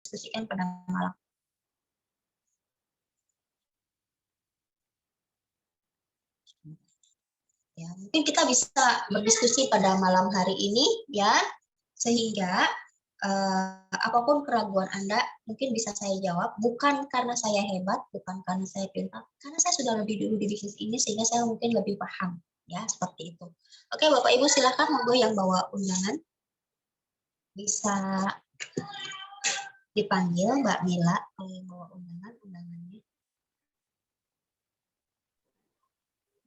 diskusikan pada malam. Ya, mungkin kita bisa berdiskusi pada malam hari ini ya, sehingga apapun keraguan Anda mungkin bisa saya jawab, bukan karena saya hebat, bukan karena saya pintar, karena saya sudah lebih dulu di bisnis ini sehingga saya mungkin lebih paham, ya seperti itu. Oke, Bapak Ibu silakan monggo yang bawa undangan bisa dipanggil Mbak Mila kalau yang bawa undangannya.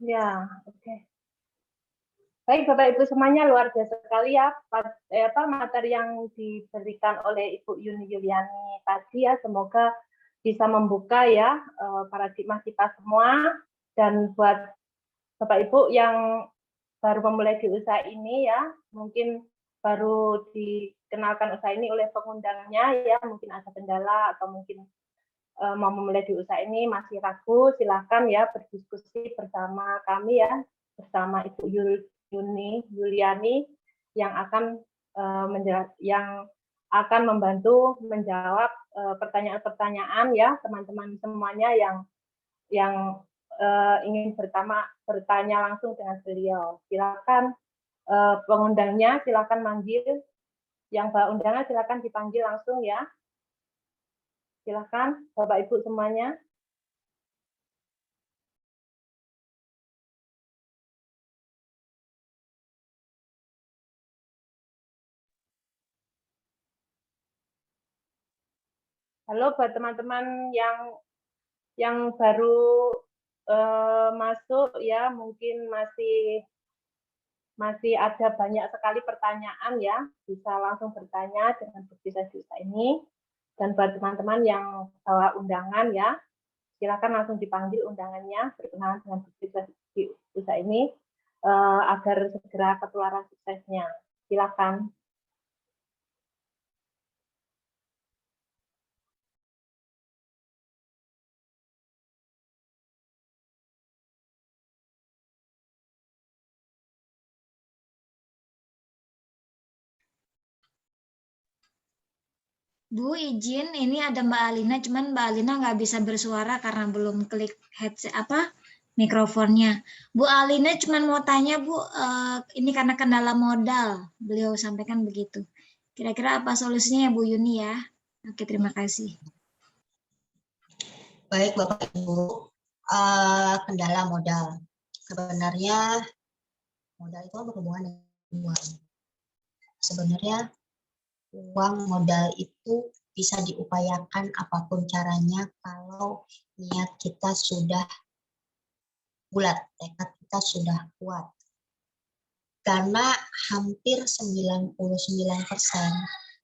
Ya, oke. Baik, Bapak Ibu semuanya, luar biasa sekali ya materi yang diberikan oleh Ibu Yuni Yuliani tadi ya. Semoga bisa membuka ya paradigma kita semua. Dan buat Bapak Ibu yang baru memulai di usaha ini ya, mungkin baru dikenalkan usaha ini oleh pengundangnya ya, mungkin ada kendala atau mungkin mau memulai di usaha ini masih ragu, silakan ya berdiskusi bersama kami ya, bersama Ibu Yuni Yuliani yang akan yang akan membantu menjawab pertanyaan-pertanyaan ya teman-teman semuanya yang ingin bertanya langsung dengan beliau. Silakan pengundangnya, silakan manggil yang bawa undangan, silakan dipanggil langsung ya. Silakan Bapak Ibu semuanya. Halo buat teman-teman yang baru masuk ya, mungkin masih ada banyak sekali pertanyaan ya, bisa langsung bertanya dengan sesi ini. Dan buat teman-teman yang bawa undangan ya, silakan langsung dipanggil undangannya berkenalan dengan sesi usaha ini agar segera ketularan suksesnya. Silakan. Bu, izin, ini ada Mbak Alina, cuman Mbak Alina nggak bisa bersuara karena belum klik headset mikrofonnya. Bu Alina cuman mau tanya Bu, ini karena kendala modal, beliau sampaikan begitu. Kira-kira apa solusinya ya Bu Yuni ya? Oke, terima kasih. Baik Bapak Ibu, kendala modal. Sebenarnya modal itu berhubungan dengan uang. Sebenarnya uang modal itu bisa diupayakan apapun caranya kalau niat kita sudah bulat, tekad kita sudah kuat. Karena hampir 99%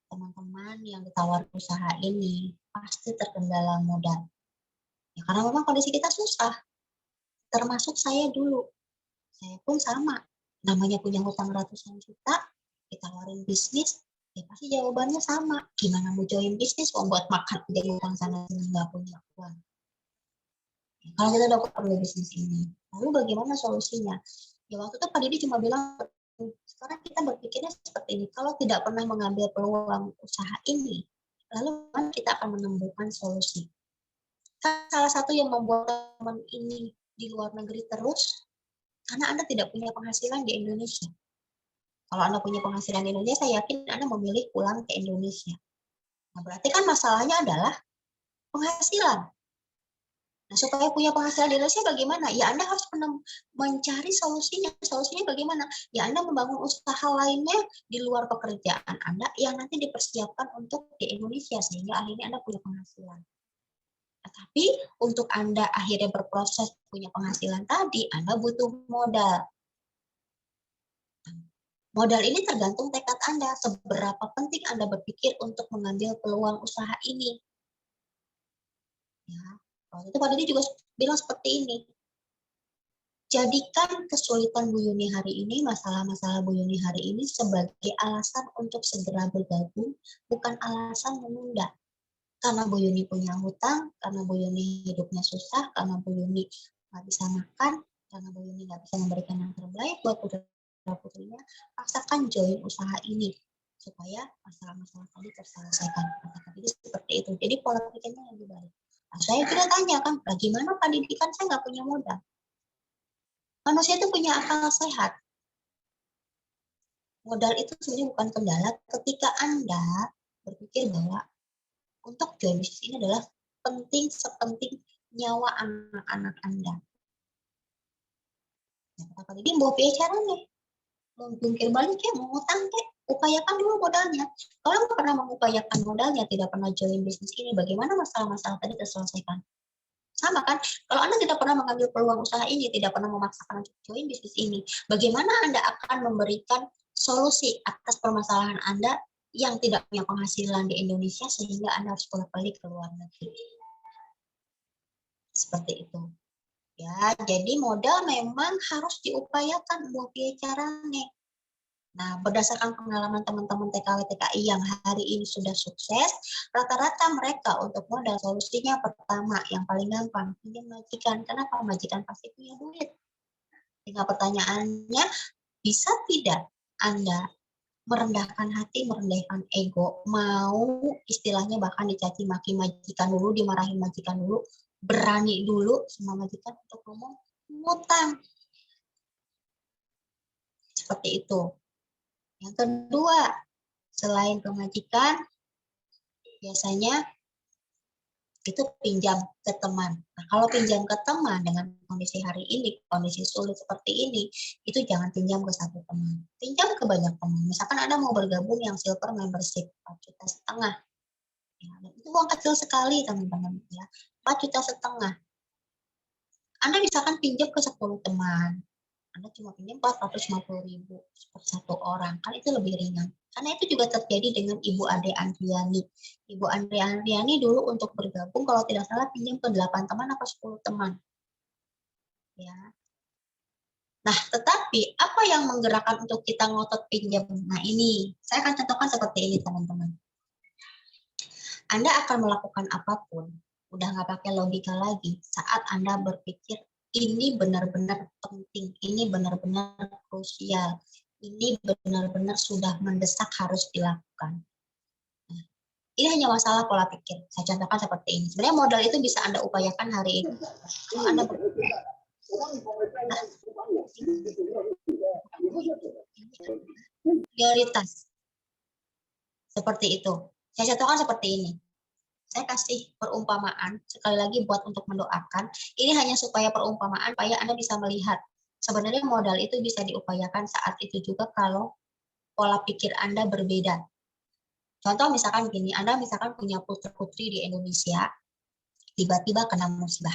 teman-teman yang ditawar usaha ini pasti terkendala modal. Ya, karena memang kondisi kita susah. Termasuk saya dulu. Saya pun sama. Namanya punya hutang ratusan juta, ditawarin bisnis, ya pasti jawabannya sama. Gimana mau join bisnis, mau buat makan udah utang sana sini nggak punya uang. Ya, kalau kita udah perlu bisnis ini, lalu bagaimana solusinya? Ya waktu itu Pak Didi cuma bilang, sekarang kita berpikirnya seperti ini, kalau tidak pernah mengambil peluang usaha ini, lalu kita akan menemukan solusi. Salah satu yang membuat teman ini di luar negeri terus, karena Anda tidak punya penghasilan di Indonesia. Kalau Anda punya penghasilan di Indonesia, saya yakin Anda memilih pulang ke Indonesia. Nah, berarti kan masalahnya adalah penghasilan. Nah, supaya punya penghasilan di Indonesia bagaimana? Ya, Anda harus mencari solusinya. Solusinya bagaimana? Ya, Anda membangun usaha lainnya di luar pekerjaan Anda yang nanti dipersiapkan untuk di Indonesia, sehingga akhirnya Anda punya penghasilan. Nah, tapi untuk Anda akhirnya berproses punya penghasilan tadi, Anda butuh modal. Modal ini tergantung tekad Anda, seberapa penting Anda berpikir untuk mengambil peluang usaha ini. Ya, waktu itu Pak Didi juga bilang seperti ini. Jadikan kesulitan Bu Yuni hari ini, masalah-masalah Bu Yuni hari ini sebagai alasan untuk segera bergabung, bukan alasan menunda. Karena Bu Yuni punya hutang, karena Bu Yuni hidupnya susah, karena Bu Yuni nggak bisa makan, karena Bu Yuni nggak bisa memberikan yang terbaik buat putra-putrinya, paksakan join usaha ini. supaya masalah-masalah tadi terselesaikan. Jadi seperti itu. Jadi pola pikirnya lebih baik. Nah, saya juga tanya kan, bagaimana pendidikan saya nggak punya modal. Manusia itu punya akal sehat. Modal itu sebenarnya bukan kendala ketika Anda berpikir bahwa untuk join bisnis ini adalah penting sepenting nyawa anak-anak Anda. Nah, jadi mau biaya caranya, mau jungkir balik ya, mau ngutang ya, upayakan dulu modalnya. Kalau nggak pernah mengupayakan modalnya, tidak pernah join bisnis ini, bagaimana masalah-masalah tadi terselesaikan? Sama kan, kalau Anda tidak pernah mengambil peluang usaha ini, tidak pernah memaksakan untuk join bisnis ini, bagaimana Anda akan memberikan solusi atas permasalahan Anda yang tidak punya penghasilan di Indonesia sehingga Anda harus bolak-balik ke luar negeri. Seperti itu. Ya, jadi modal memang harus diupayakan buat biaya caranya. Nah, berdasarkan pengalaman teman-teman TKW TKI yang hari ini sudah sukses, rata-rata mereka untuk modal solusinya pertama, yang paling gampang, pinjam majikan. Kenapa? Majikan pasti punya duit. Tinggal pertanyaannya, bisa tidak Anda merendahkan hati, merendahkan ego, mau istilahnya bahkan dicaci maki majikan dulu, dimarahin majikan dulu, berani dulu sama majikan untuk ngomong ngutang. Seperti itu. Yang kedua, selain ke majikan, biasanya itu pinjam ke teman. Nah, kalau pinjam ke teman dengan kondisi hari ini, kondisi sulit seperti ini, itu jangan pinjam ke satu teman. Pinjam ke banyak teman. Misalkan Anda mau bergabung yang silver membership 4,5 juta. Ya, itu uang kecil sekali teman-teman. Ya. 4,5 juta. Anda misalkan pinjam ke 10 teman. Anda cuma pinjam 450.000 per satu orang. Kan itu lebih ringan. Karena itu juga terjadi dengan Ibu Ade Andriani. Ibu Ade Andriani dulu untuk bergabung, kalau tidak salah pinjam ke 8 teman atau 10 teman. Ya. Nah, tetapi apa yang menggerakkan untuk kita ngotot pinjam? Nah ini, saya akan contohkan seperti ini teman-teman. Anda akan melakukan apapun, udah nggak pakai logika lagi, saat Anda berpikir ini benar-benar penting, ini benar-benar krusial, ini benar-benar sudah mendesak harus dilakukan. Nah, ini hanya masalah pola pikir. Saya contohkan seperti ini. Sebenarnya modal itu bisa Anda upayakan hari ini. Kalau Anda berpikir, prioritas. Seperti itu. Saya contohkan seperti ini. Saya kasih perumpamaan, sekali lagi buat untuk mendoakan, ini hanya supaya perumpamaan, supaya Anda bisa melihat, sebenarnya modal itu bisa diupayakan saat itu juga kalau pola pikir Anda berbeda. Contoh misalkan gini, Anda misalkan punya putra-putri di Indonesia, tiba-tiba kena musibah.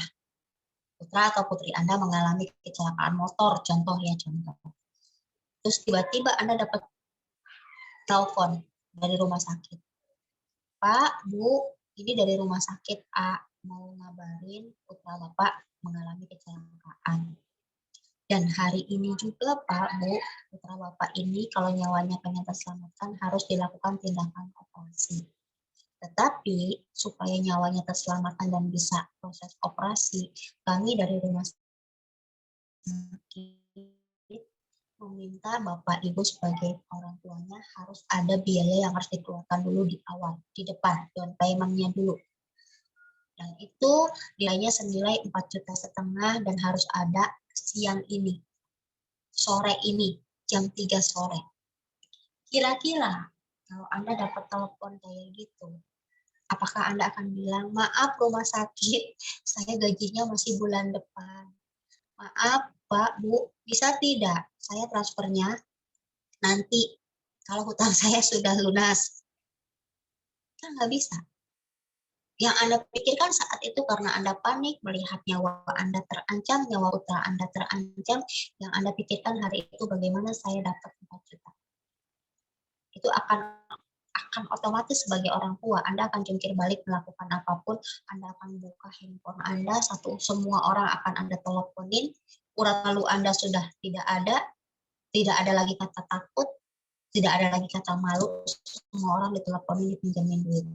Putra atau putri Anda mengalami kecelakaan motor, contoh ya, contoh. Terus tiba-tiba Anda dapat telepon dari rumah sakit. Pak, Bu, ini dari rumah sakit A, mau ngabarin putra Bapak mengalami kecelakaan. Dan hari ini juga Pak, Bu, putra Bapak ini kalau nyawanya pengen terselamatkan harus dilakukan tindakan operasi. Tetapi supaya nyawanya terselamatkan dan bisa proses operasi, kami dari rumah sakit meminta Bapak Ibu sebagai orang tuanya harus ada biaya yang harus dikeluarkan dulu di awal, di depan, down payment-nya dulu. Dan itu nilainya senilai 4,5 juta dan harus ada siang ini, sore ini, jam 3 sore. Kira-kira kalau Anda dapat telepon kayak gitu, apakah Anda akan bilang, maaf rumah sakit, saya gajinya masih bulan depan. Maaf Pak, Bu, bisa tidak saya transfernya nanti kalau hutang saya sudah lunas? Kan nggak bisa. Yang Anda pikirkan saat itu karena Anda panik, melihat nyawa Anda terancam, nyawa putra Anda terancam, yang Anda pikirkan hari itu bagaimana saya dapat 4 juta. Itu akan otomatis sebagai orang tua, Anda akan jungkir balik melakukan apapun, Anda akan buka handphone Anda, semua orang akan Anda teleponin, urat malu Anda sudah tidak ada lagi kata takut, tidak ada lagi kata malu, semua orang diteleponin, dipinjamin duit.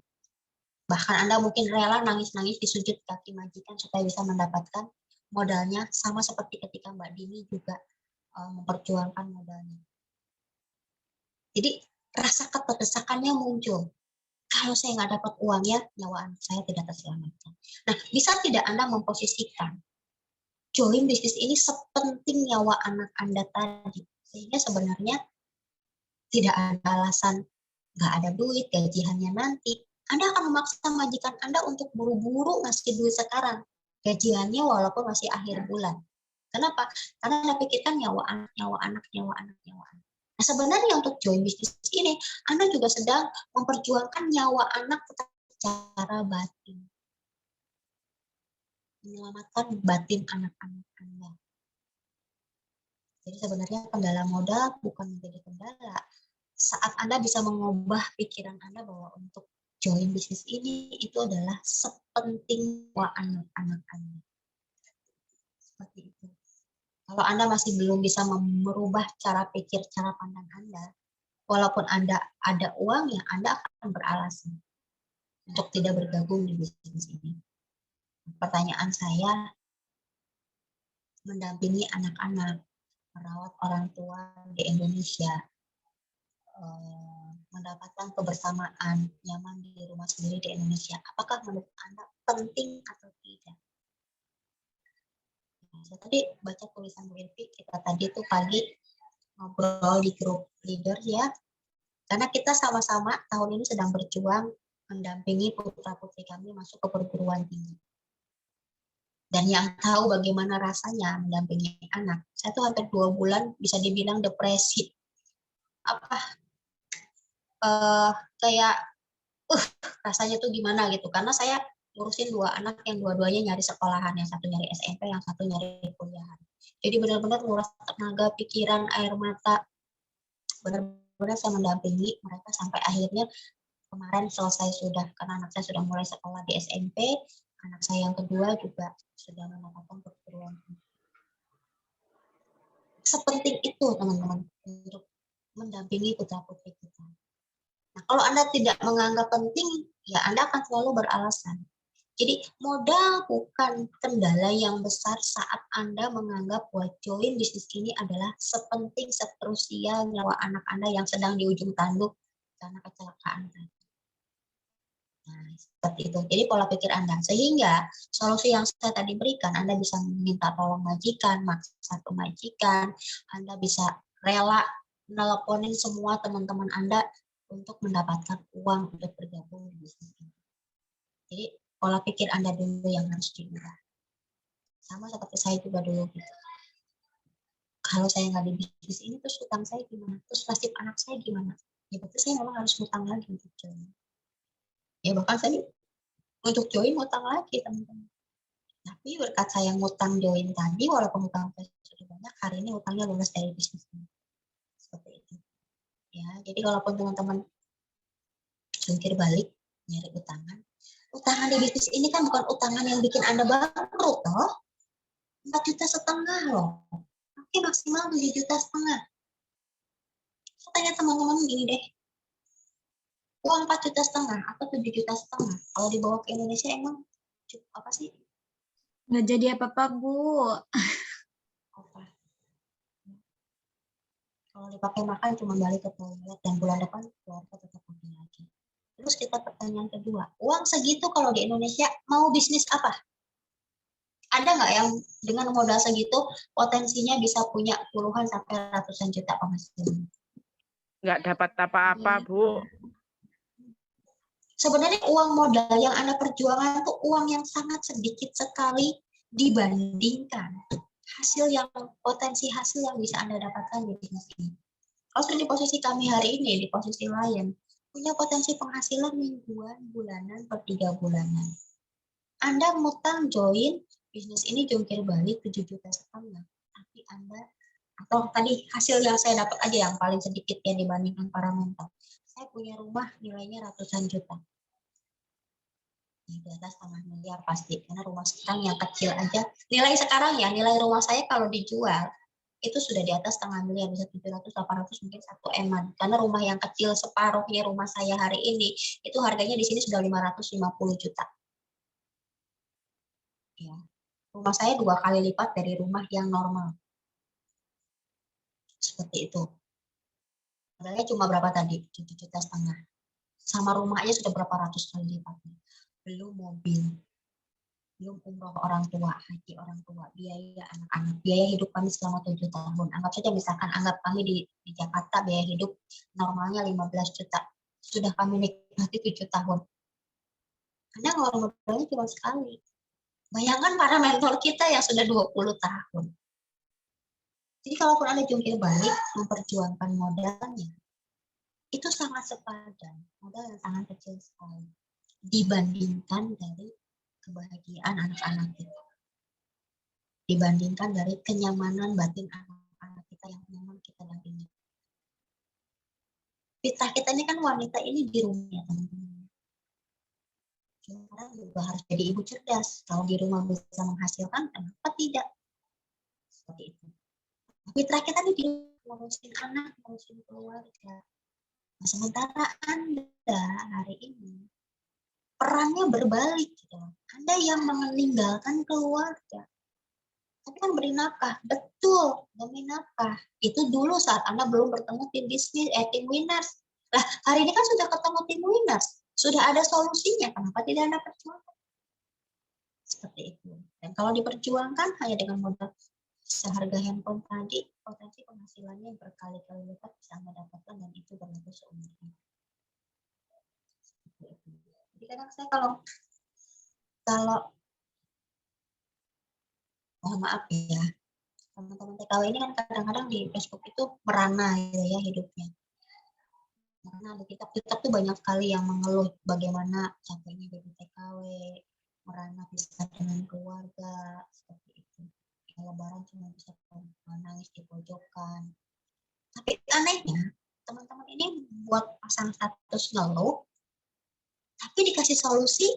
Bahkan Anda mungkin rela nangis-nangis di sujud kaki majikan supaya bisa mendapatkan modalnya, sama seperti ketika Mbak Dini juga memperjuangkan modalnya. Jadi rasa keterdesakannya muncul. Kalau saya nggak dapat uangnya, nyawa anak saya tidak terselamatkan. Nah, bisa tidak Anda memposisikan join bisnis ini sepenting nyawa anak Anda tadi, sehingga sebenarnya tidak ada alasan nggak ada duit, gajiannya nanti. Anda akan memaksa majikan Anda untuk buru-buru ngasih duit sekarang. Gajiannya walaupun masih akhir bulan. Kenapa? Karena Anda pikirkan nyawa anak, nyawa anak, nyawa anak, nyawa anak. Nah, sebenarnya untuk join bisnis ini, Anda juga sedang memperjuangkan nyawa anak secara batin. Menyelamatkan batin anak-anak Anda. Jadi sebenarnya kendala modal bukan menjadi kendala. Saat Anda bisa mengubah pikiran Anda bahwa untuk join bisnis ini itu adalah sepenting nyawa anak-anak Anda. Seperti itu. Kalau Anda masih belum bisa merubah cara pikir, cara pandang Anda, walaupun Anda ada uang, ya Anda akan beralasan untuk tidak bergabung di bisnis ini. Pertanyaan saya, mendampingi anak-anak, merawat orang tua di Indonesia, mendapatkan kebersamaan, nyaman di rumah sendiri di Indonesia, apakah menurut Anda penting atau tidak? Saya tadi baca tulisan Bu Irvi, kita tadi tuh pagi ngobrol di grup leader ya, karena kita sama-sama tahun ini sedang berjuang mendampingi putra-putri kami masuk ke perguruan tinggi. Dan yang tahu bagaimana rasanya mendampingi anak, saya tuh hampir 2 bulan bisa dibilang depresi. Kayak rasanya tuh gimana gitu, karena saya ngurusin 2 anak yang dua-duanya nyari sekolahan, yang satu nyari SMP, yang satu nyari kuliahan. Jadi benar-benar nguras tenaga, pikiran, air mata, benar-benar saya mendampingi mereka sampai akhirnya kemarin selesai sudah, karena anak saya sudah mulai sekolah di SMP, anak saya yang kedua juga sudah mendapatkan perguruan tinggi. Sepenting itu teman-teman untuk mendampingi putra-putri kita. Nah, kalau Anda tidak menganggap penting, ya Anda akan selalu beralasan. Jadi modal bukan kendala yang besar saat Anda menganggap bahwa join bisnis ini adalah sepenting, sekrusial nyawa anak Anda yang sedang di ujung tanduk karena kecelakaan. Nah, seperti itu. Jadi pola pikir Anda. Sehingga solusi yang saya tadi berikan, Anda bisa minta tolong majikan, maksa ke majikan, Anda bisa rela nelponin semua teman-teman Anda untuk mendapatkan uang untuk bergabung di bisnis ini. Jadi pola pikir Anda dulu yang harus diubah. Sama seperti saya juga dulu gitu. Kalau saya nggak di bisnis ini, terus utang saya gimana? Terus nasib anak saya gimana? Ya berarti saya memang harus utang lagi untuk join. Ya bahkan saya untuk join utang lagi teman-teman. Tapi berkat saya ngutang join tadi, walaupun utang saya sudah banyak, hari ini utangnya lunas dari bisnis ini. Seperti itu. Ya, jadi kalaupun teman-teman jungkir balik, nyari utangan di bisnis ini kan bukan utangan yang bikin Anda bangkrut toh. 4,5 juta loh. Oke, maksimal 7,5 juta. Saya tanya teman-teman gini deh, uang 4,5 juta atau 7,5 juta, kalau dibawa ke Indonesia emang apa sih? Nggak jadi apa-apa, Bu. Apa? Kalau dipakai makan cuma balik ke toilet dan bulan depan keluarga tetap pergi lagi. Terus kita pertanyaan kedua, uang segitu kalau di Indonesia mau bisnis apa? Ada nggak yang dengan modal segitu potensinya bisa punya puluhan sampai ratusan juta penghasilan? Nggak dapat apa-apa, Bu. Sebenarnya uang modal yang Anda perjuangkan itu uang yang sangat sedikit sekali dibandingkan potensi hasil yang bisa Anda dapatkan di bisnis ini. Kalau di posisi kami hari ini, di posisi lain, punya potensi penghasilan mingguan, bulanan, per 3 bulanan. Anda ngutang join bisnis ini jungkir balik 7,5 juta, tapi Anda, atau tadi hasil yang saya dapat aja yang paling sedikit ya dibandingkan para mentor. Saya punya rumah nilainya ratusan juta. Di atas 500 miliar pasti, karena rumah sekarang yang kecil aja, nilai sekarang ya, nilai rumah saya kalau dijual, itu sudah di atas 500 miliar, bisa 700, 800, mungkin 1 M-an. Karena rumah yang kecil separuhnya rumah saya hari ini, itu harganya di sini sudah 550 juta. Ya. Rumah saya 2 kali lipat dari rumah yang normal. Seperti itu. Modalnya cuma berapa tadi? 7,5 juta. Sama rumahnya sudah berapa ratus kali lipatnya. Belum mobil, belum umroh orang tua, haji orang tua, biaya anak-anak, biaya hidup kami selama 7 tahun. Anggap saja misalkan kami di Jakarta biaya hidup normalnya 15 juta. Sudah kami nikmati 7 tahun. Anda ngeluarin modalnya cuma sekali. Bayangkan para mentor kita yang sudah 20 tahun. Jadi kalaupun Anda jungkir balik memperjuangkan modalnya, itu sangat sepadan, modal yang sangat kecil sekali dibandingkan dari kebahagiaan anak-anak kita, dibandingkan dari kenyamanan batin anak-anak kita yang memang kita dampingi. Fitrah kita ini kan wanita ini di rumah ya teman-teman. Sekarang juga harus jadi ibu cerdas. Kalau di rumah bisa menghasilkan, kenapa tidak? Seperti itu. Fitrah kita ini di ngurusin anak, ngurusin keluarga. Nah, sementara Anda hari ini perannya berbalik gitu. Anda yang meninggalkan keluarga. Tapi kan beri nafkah, betul, demi nafkah. Itu dulu saat Anda belum bertemu tim winners. Lah, hari ini kan sudah ketemu tim winners, sudah ada solusinya, kenapa tidak Anda perjuangkan? Seperti itu. Dan kalau diperjuangkan hanya dengan modal seharga handphone tadi, potensi penghasilannya berkali-kali lipat bisa Anda dapatkan dan itu berlaku seumur hidup. Jadi kadang saya kalau mohon maaf ya, teman-teman TKW ini kan kadang-kadang di Facebook itu merana gitu ya hidupnya. Karena ada kitab-kitab tuh banyak sekali yang mengeluh bagaimana capeknya jadi TKW, merana pisah dengan keluarga, seperti itu. Lebaran cuma bisa menangis di pojokan. Tapi anehnya, teman-teman ini buat pasang status ngeluh, tapi dikasih solusi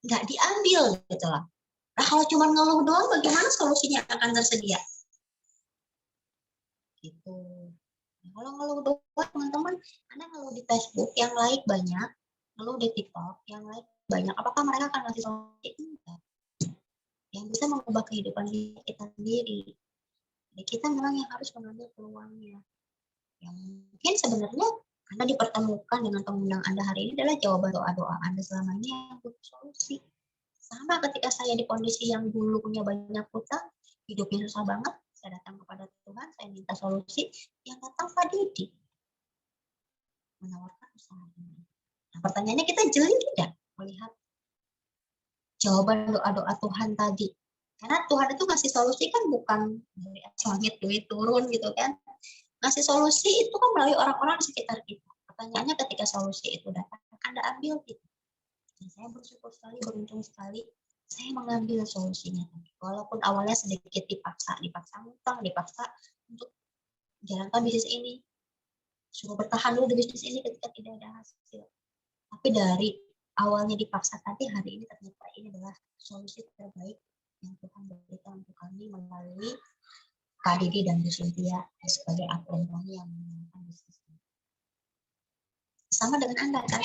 nggak diambil gitu lah. Nah kalau cuma ngeluh doang, bagaimana solusinya akan tersedia? Gitu. Nah, kalau ngeluh doang, teman-teman, Anda ngeluh di Facebook, yang like banyak, ngeluh di TikTok, yang like banyak, apakah mereka akan ngasih solusi? Enggak. Yang bisa mengubah kehidupan kita sendiri. Jadi kita memang yang harus mengambil peluangnya. Yang mungkin sebenarnya Anda dipertemukan dengan pengundang Anda hari ini adalah jawaban doa-doa Anda selama ini yang butuh solusi. Sama ketika saya di kondisi yang dulu punya banyak hutang, hidupnya susah banget, saya datang kepada Tuhan, saya minta solusi, yang datang Pak Didi menawarkan usaha ini. Nah, pertanyaannya kita jeli tidak melihat jawaban doa-doa Tuhan tadi? Karena Tuhan itu ngasih solusi kan bukan dari langit duit turun gitu kan. Ngasih solusi itu kan melalui orang-orang di sekitar kita. Pertanyaannya ketika solusi itu datang, Anda ambil gitu. Dan saya bersyukur sekali, beruntung sekali, saya mengambil solusinya. Walaupun awalnya sedikit dipaksa ngutang, dipaksa untuk jalankan bisnis ini, suruh bertahan dulu di bisnis ini ketika tidak ada hasil. Tapi dari awalnya dipaksa tadi, hari ini ternyata ini adalah solusi terbaik yang Tuhan berikan untuk kami melalui Kak Didi dan Bu Cynthia sebagai akun kami yang menjalankan bisnis ini. Sama dengan Anda kan?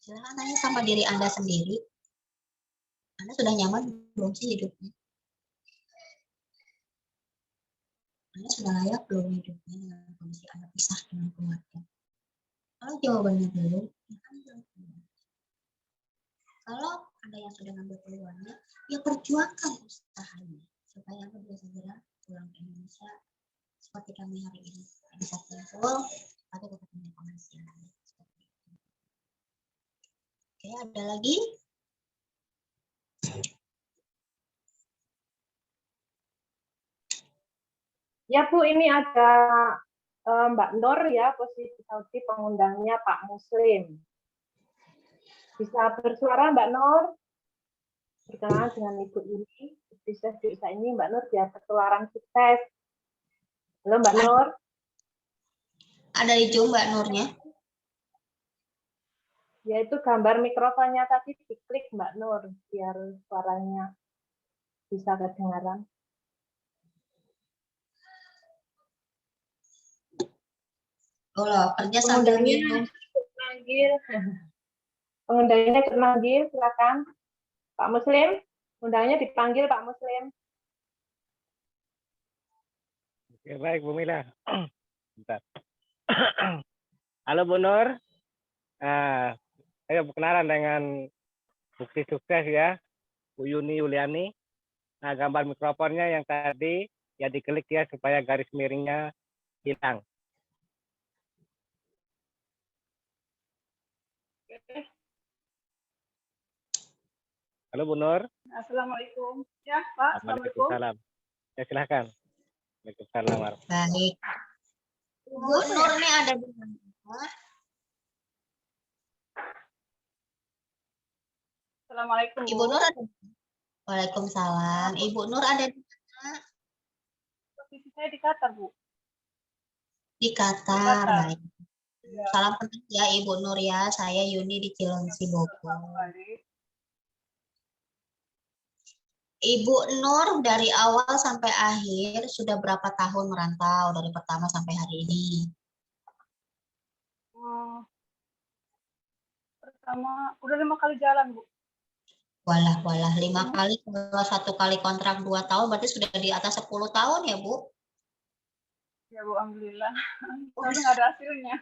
Silahkan tanya sama diri Anda sendiri. Anda sudah nyaman belum sih hidupnya? Anda sudah layak belum hidupnya dengan kondisi Anda pisah dengan keluarga? Kalau jawabannya belum, ya ambil peluang. Kalau ada yang sudah ngambil peluangnya, ya perjuangkan usahanya supaya Anda bisa segera pulang ke Indonesia seperti kami hari ini bisa kumpul, tapi tetap punya penghasilan. Oke, ada lagi? Ya Bu, ini ada Mbak Nur ya, posisi Saudi pengundangnya Pak Muslim. Bisa bersuara Mbak Nur? Berkenalan dengan Ibu ini, bisa ini Mbak Nur biar ketularan sukses. Halo Mbak Nur. Ada di Zoom Mbak Nurnya? Yaitu gambar mikrofonnya tadi diklik Mbak Nur biar suaranya bisa kedengaran. Oh loh, kerja sambil minum. Pengundangnya ikut manggil, silakan. Pak Muslim, undangnya dipanggil Pak Muslim. Oke, baik Bu Mila. Bentar. Halo Bu Nur. Saya berkenalan dengan Bukti Sukses ya, Bu Yuni Yuliani. Nah, gambar mikrofonnya yang tadi ya diklik ya supaya garis miringnya hilang. Halo Bu Nur. Assalamualaikum. Ya, Pak. Assalamualaikum. Waalaikumsalam. Ya silahkan. Waalaikumsalam. Baik. Bu Nur ini ada di mana? Assalamualaikum, Ibu Nur ada. Waalaikumsalam. Ibu Nur ada di mana? Posisi saya di Qatar, Bu. Di Qatar. Qatar. Baik. Salam kenal ya Ibu Nur ya. Saya Yuni di Cilengsi Bogor. Ibu Nur dari awal sampai akhir sudah berapa tahun merantau dari pertama sampai hari ini? Pertama, udah 5 kali jalan, Bu. Walah, 5 kali, kalau 1 kali kontrak 2 tahun, berarti sudah di atas 10 tahun ya, Bu? Ya, Bu, alhamdulillah. Tapi nggak ada hasilnya.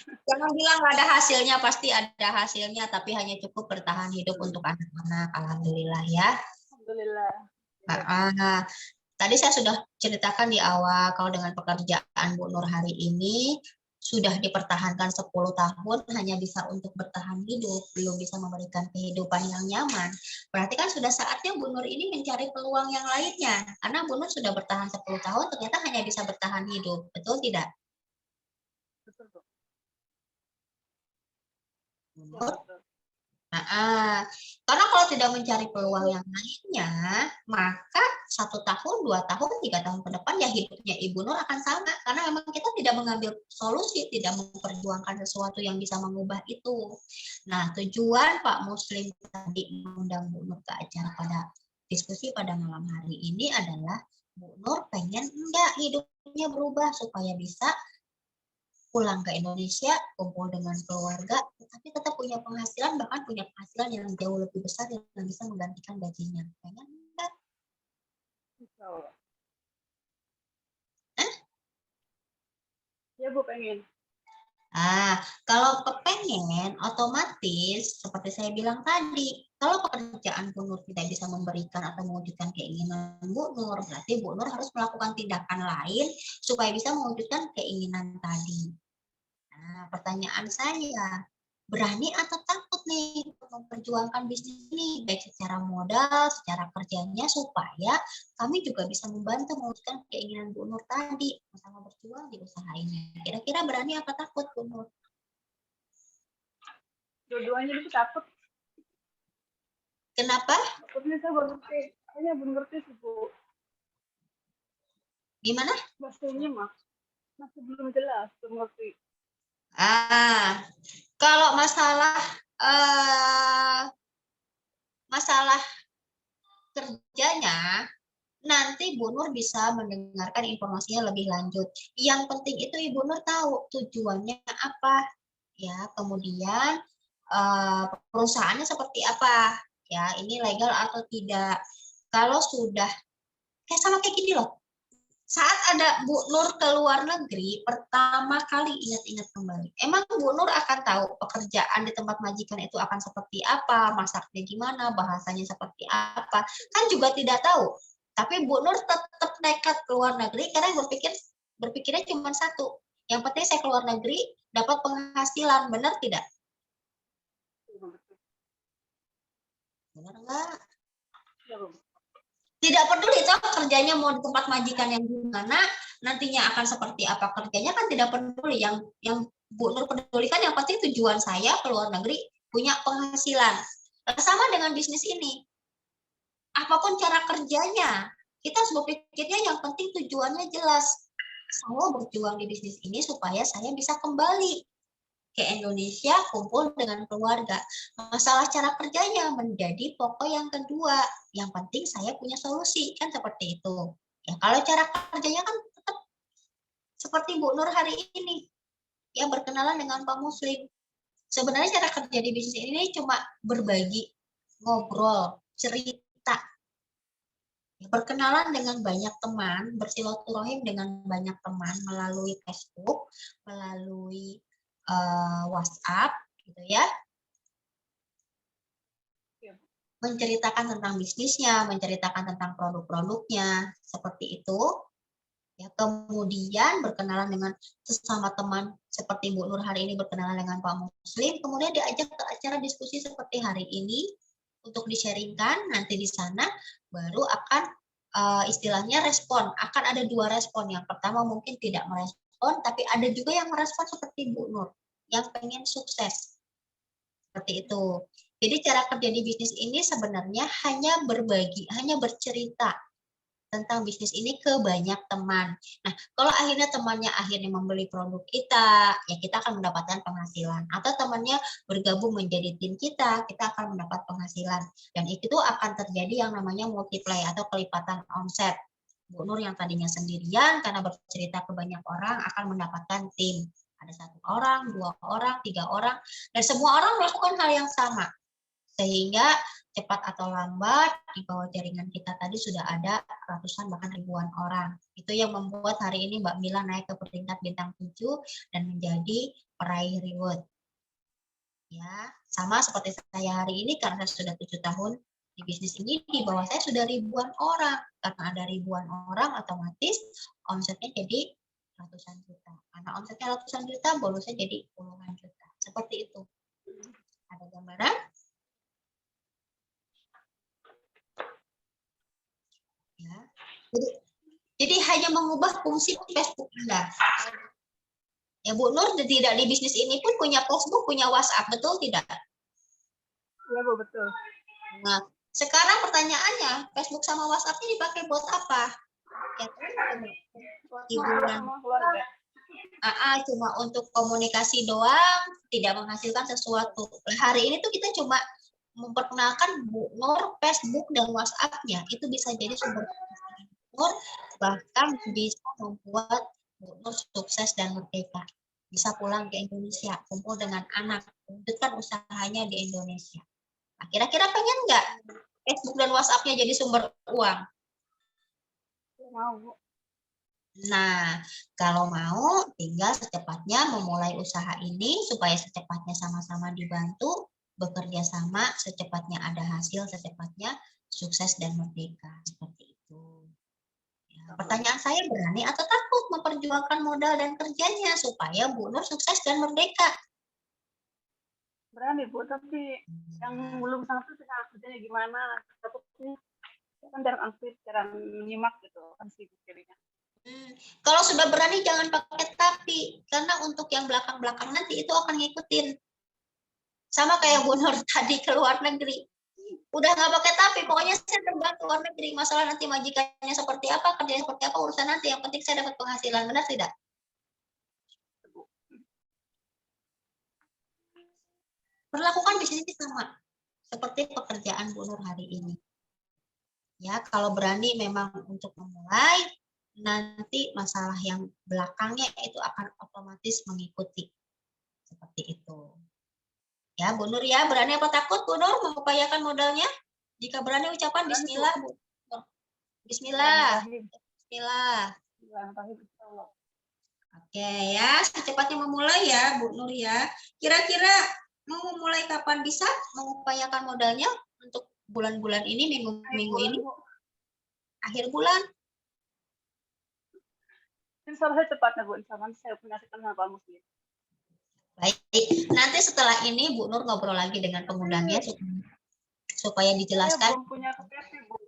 Jangan bilang nggak ada hasilnya, pasti ada hasilnya, tapi hanya cukup bertahan hidup untuk anak-anak, alhamdulillah ya. Alhamdulillah. Tadi saya sudah ceritakan di awal, kalau dengan pekerjaan Bu Nur hari ini, sudah dipertahankan 10 tahun hanya bisa untuk bertahan hidup, belum bisa memberikan kehidupan yang nyaman. Berarti kan sudah saatnya Bu Nur ini mencari peluang yang lainnya. Karena Bu Nur sudah bertahan 10 tahun, ternyata hanya bisa bertahan hidup. Betul tidak? Betul, Bu. Betul. Karena kalau tidak mencari peluang yang lainnya, maka 1 tahun, 2 tahun, 3 tahun ke depan ya hidupnya Ibu Nur akan sama. Karena memang kita tidak mengambil solusi, tidak memperjuangkan sesuatu yang bisa mengubah itu. Nah, tujuan Pak Muslim tadi mengundang Bu Nur ke acara pada diskusi pada malam hari ini adalah Bu Nur pengen enggak hidupnya berubah supaya bisa pulang ke Indonesia, kumpul dengan keluarga, tapi tetap punya penghasilan, bahkan punya penghasilan yang jauh lebih besar yang bisa menggantikan gajinya. Pengen enggak? Ya, Bu, pengen. Kalau kepengen, otomatis seperti saya bilang tadi, kalau pekerjaan Bu Nur tidak bisa memberikan atau mewujudkan keinginan Bu Nur, berarti Bu Nur harus melakukan tindakan lain supaya bisa mewujudkan keinginan tadi. Nah, pertanyaan saya, berani atau takut nih untuk memperjuangkan bisnis ini, baik secara modal, secara kerjanya, supaya kami juga bisa membantu mewujudkan keinginan Bu Nur tadi, sama berjuang di usaha ini. Kira-kira berani atau takut, Bu Nur? Dua-duanya itu takut. Kenapa? Takutnya saya belum ngerti. Saya belum ngerti sih, Bu. Gimana? Bahasanya masih belum jelas, belum ngerti. Kalau masalah kerjanya, nanti Bu Nur bisa mendengarkan informasinya lebih lanjut. Yang penting itu Ibu Nur tahu tujuannya apa, ya. Kemudian perusahaannya seperti apa, ya. Ini legal atau tidak. Kalau sudah sama kayak gini loh. Saat ada Bu Nur ke luar negeri, pertama kali ingat-ingat kembali. Emang Bu Nur akan tahu pekerjaan di tempat majikan itu akan seperti apa, masaknya gimana, bahasanya seperti apa. Kan juga tidak tahu. Tapi Bu Nur tetap nekat ke luar negeri karena berpikirnya cuma satu. Yang penting saya keluar negeri, dapat penghasilan. Benar tidak? Benar enggak? Tidak peduli toh kerjanya mau di tempat majikan yang gimana, nantinya akan seperti apa kerjanya kan tidak peduli. Yang Bu Nur pedulikan yang pasti tujuan saya ke luar negeri punya penghasilan. Sama dengan bisnis ini. Apapun cara kerjanya, kita harus berpikirnya yang penting tujuannya jelas. Saya berjuang di bisnis ini supaya saya bisa kembali ke Indonesia, kumpul dengan keluarga. Masalah cara kerjanya menjadi pokok yang kedua. Yang penting saya punya solusi, kan seperti itu. Ya, kalau cara kerjanya kan tetap seperti Bu Nur hari ini, yang berkenalan dengan Pak Muslim. Sebenarnya cara kerja di bisnis ini cuma berbagi, ngobrol, cerita. Ya, berkenalan dengan banyak teman, bersilaturahim dengan banyak teman melalui Facebook, melalui WhatsApp, gitu ya. Menceritakan tentang bisnisnya, menceritakan tentang produk-produknya, seperti itu. Ya, kemudian berkenalan dengan sesama teman seperti Bu Nur hari ini berkenalan dengan Pak Muslim, kemudian diajak ke acara diskusi seperti hari ini untuk di-sharingkan, nanti di sana baru akan istilahnya respon, akan ada 2 respon. Yang pertama mungkin tidak merespon, tapi ada juga yang merespon seperti Bu Nur, yang pengen sukses. Seperti itu. Jadi cara kerja di bisnis ini sebenarnya hanya berbagi, hanya bercerita tentang bisnis ini ke banyak teman. Nah, kalau akhirnya temannya akhirnya membeli produk kita, ya kita akan mendapatkan penghasilan. Atau temannya bergabung menjadi tim kita akan mendapat penghasilan. Dan itu akan terjadi yang namanya multiply atau kelipatan omset. Bu Nur yang tadinya sendirian karena bercerita ke banyak orang akan mendapatkan tim. Ada 1 orang, 2 orang, 3 orang, dan semua orang melakukan hal yang sama. Sehingga cepat atau lambat di bawah jaringan kita tadi sudah ada ratusan bahkan ribuan orang. Itu yang membuat hari ini Mbak Mila naik ke peringkat bintang 7 dan menjadi peraih reward. Ya, sama seperti saya hari ini karena sudah 7 tahun di bisnis ini, di bawah saya sudah ribuan orang. Karena ada ribuan orang, otomatis omsetnya jadi ratusan juta. Karena omsetnya ratusan juta, bonusnya jadi puluhan juta. Seperti itu. Ada gambaran? Ya. Jadi hanya mengubah fungsi Facebook Anda. Ya Bu Nur tidak di bisnis ini pun punya Facebook, punya WhatsApp, betul tidak? Iya Bu, betul. Nah, sekarang pertanyaannya, Facebook sama WhatsApp-nya dipakai buat apa? Ya, hiburan. Cuma untuk komunikasi doang, tidak menghasilkan sesuatu. Hari ini tuh kita cuma memperkenalkan Bu Nur, Facebook dan WhatsApp-nya. Itu bisa jadi sumber Nur, bahkan bisa membuat Bu Nur sukses dan merdeka. Bisa pulang ke Indonesia, kumpul dengan anak, lanjutkan usahanya di Indonesia. Nah, kira-kira pengen nggak Facebook dan WhatsApp-nya jadi sumber uang? Mau. Nah, kalau mau, tinggal secepatnya memulai usaha ini supaya secepatnya sama-sama dibantu, bekerja sama, secepatnya ada hasil, secepatnya sukses dan merdeka. Seperti itu. Pertanyaan saya, berani atau takut memperjuangkan modal dan kerjanya supaya Bu Nur sukses dan merdeka? Berani Bu, tapi yang belum sampai kerjanya gimana? Takutnya kan jarang aktif, jarang menyimak gitu kan sibuk jadinya. Kalau sudah berani jangan pakai tapi, karena untuk yang belakang-belakang nanti itu akan ngikutin. Sama kayak Bu Nur tadi ke luar negeri. Udah nggak pakai tapi, pokoknya saya terbang ke luar negeri. Masalah nanti majikannya seperti apa, kerjanya seperti apa, urusan nanti. Yang penting saya dapat penghasilan, benar tidak? Perlakukan bisnis ini sama, seperti pekerjaan Bu Nur hari ini. Ya, kalau berani memang untuk memulai, nanti masalah yang belakangnya itu akan otomatis mengikuti. Seperti itu. Ya, Bu Nur ya, berani apa takut Bu Nur mengupayakan modalnya? Jika berani ucapan bismillah, Bu. Bismillah. Bismillah. Oke ya, secepatnya memulai ya Bu Nur ya. Kira-kira mau memulai kapan bisa mengupayakan modalnya untuk bulan-bulan ini, minggu-minggu ini? Akhir bulan? Insya Allah cepatnya Bu, insya Allah saya punya sama Pak Muslim. Baik, nanti setelah ini Bu Nur ngobrol lagi dengan pengundangnya supaya dijelaskan. Saya belum punya KTP Bu.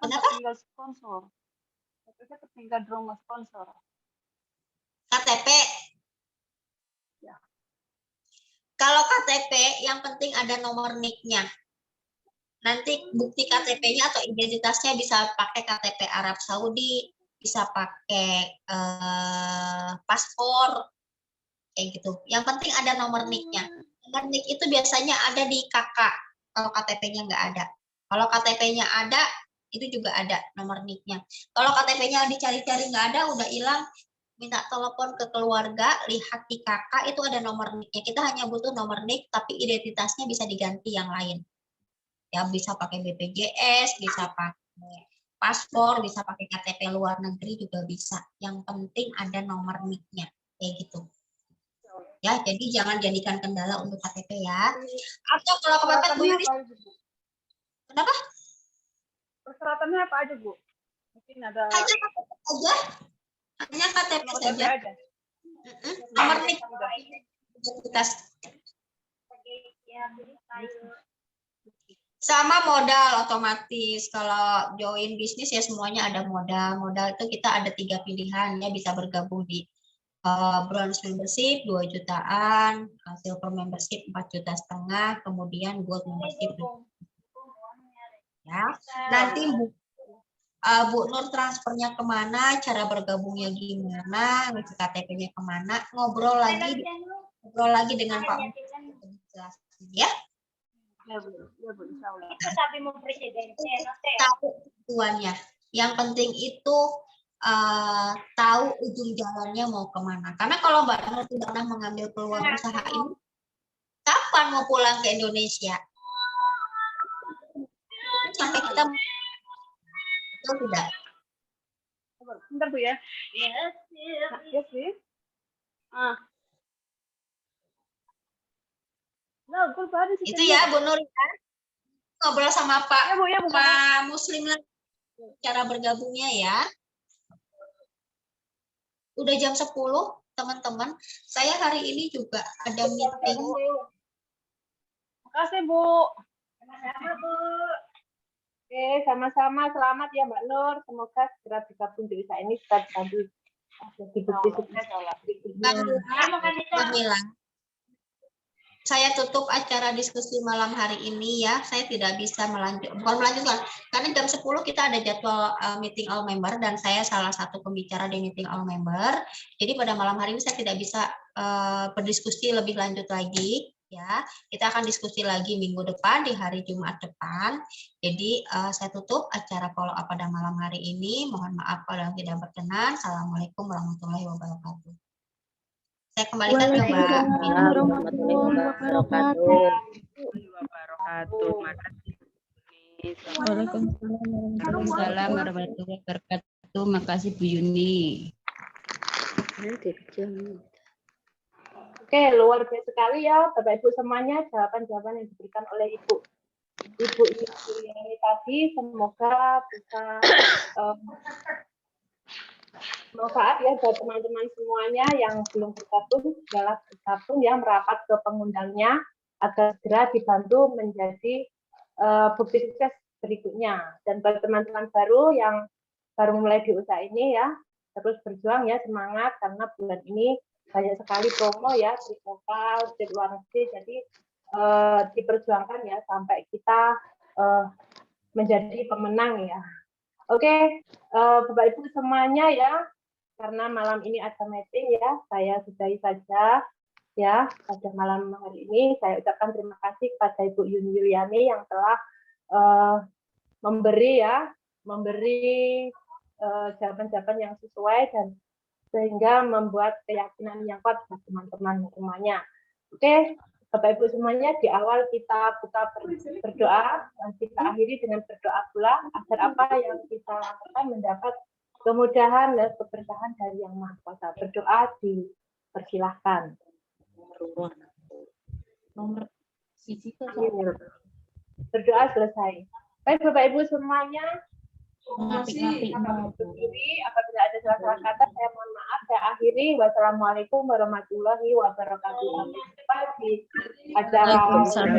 Kenapa? Tinggal sponsor. Saya tertinggal di rumah sponsor. KTP. Ya. Kalau KTP yang penting ada nomor NIK-nya. Nanti bukti KTP-nya atau identitasnya bisa pakai KTP Arab Saudi, bisa pakai paspor. Kayak gitu. Yang penting ada nomor NIK-nya. Nomor NIK itu biasanya ada di KK kalau KTP-nya nggak ada. Kalau KTP-nya ada, itu juga ada nomor NIK-nya. Kalau KTP-nya dicari-cari nggak ada, udah hilang, minta telepon ke keluarga, lihat di KK itu ada nomor NIK-nya. Kita hanya butuh nomor NIK, tapi identitasnya bisa diganti yang lain. Ya bisa pakai BPJS, bisa pakai paspor, bisa pakai KTP luar negeri juga bisa. Yang penting ada nomor NIK-nya, kayak gitu. Ya, jadi jangan jadikan kendala untuk KTP ya. Atau kalau kepepet Bu Yuni, kenapa? Persyaratannya apa aja, Bu? Mungkin ada Hanya KTP saja. Hanya KTP saja. Nomor NIK identitas. Sama modal otomatis. Kalau join bisnis ya semuanya ada modal. Modal itu kita ada 3 pilihan ya, bisa bergabung di bronze membership 2 jutaan, silver membership 4,5 juta, kemudian gold membership ya. Nanti Bu Nur transfernya kemana, cara bergabungnya gimana, ngisi KTP-nya kemana, ngobrol lagi dengan Pak ya. Tahu tujuannya. Yang penting itu tahu ujung jalannya mau kemana. Karena kalau Mbak Nur tidak pernah mengambil peluang usaha ini, kapan mau pulang ke Indonesia? Sampai kita betul tidak? Bentar, Bu ya. Yes, sih. Nah, Itu ya Bu Nur ya. Ngobrol sama Pak Muslim lah cara bergabungnya ya. Udah jam 10 teman-teman. Saya hari ini juga ada meeting. Makasih, Bu. Sama-sama, Bu. Oke, sama-sama. Selamat ya, Mbak Nur. Semoga segera bergabung di usaha ini. Sudah tadi dibukti sukses. Saya tutup acara diskusi malam hari ini ya. Saya tidak bisa melanjutkan. Karena jam 10 kita ada jadwal meeting all member dan saya salah satu pembicara di meeting all member. Jadi pada malam hari ini saya tidak bisa berdiskusi lebih lanjut lagi ya. Kita akan diskusi lagi minggu depan di hari Jumat depan. Jadi saya tutup acara follow up pada malam hari ini. Mohon maaf kalau tidak berkenan. Assalamualaikum warahmatullahi wabarakatuh. Saya kembalikan ke Mbak. Waalaikumsalam warahmatullahi wabarakatuh. Makasih Bu Yuni. Oke, luar biasa sekali ya Bapak Ibu semuanya jawaban-jawaban yang diberikan oleh Ibu ini tadi. Semoga bisa manfaat ya buat teman-teman semuanya yang belum bergabung, segala bergabung ya, merapat ke pengundangnya agar segera dibantu menjadi bukti sukses berikutnya. Dan buat teman-teman baru yang baru mulai di usaha ini ya, terus berjuang ya, semangat karena bulan ini banyak sekali promo ya, di lokal, di luar negeri, jadi diperjuangkan ya sampai kita menjadi pemenang ya. Oke, Bapak Ibu semuanya ya, karena malam ini ada meeting ya, saya sudahi saja ya pada malam hari ini. Saya ucapkan terima kasih kepada Ibu Yuni Yuliani yang telah memberi jawaban-jawaban yang sesuai dan sehingga membuat keyakinan yang kuat bagi teman-teman semuanya. Oke, Bapak Ibu semuanya, di awal kita buka berdoa dan kita akhiri dengan berdoa pula agar apa yang kita lakukan mendapat kemudahan dan keberkahan dari Yang Maha Kuasa. Berdoa dipersilahkan. Berdoa selesai. Baik Bapak Ibu semuanya, apabila ada salah-salah kata saya mohon maaf. Saya akhiri. Wassalamualaikum warahmatullahi wabarakatuh. Sampai jumpa di acara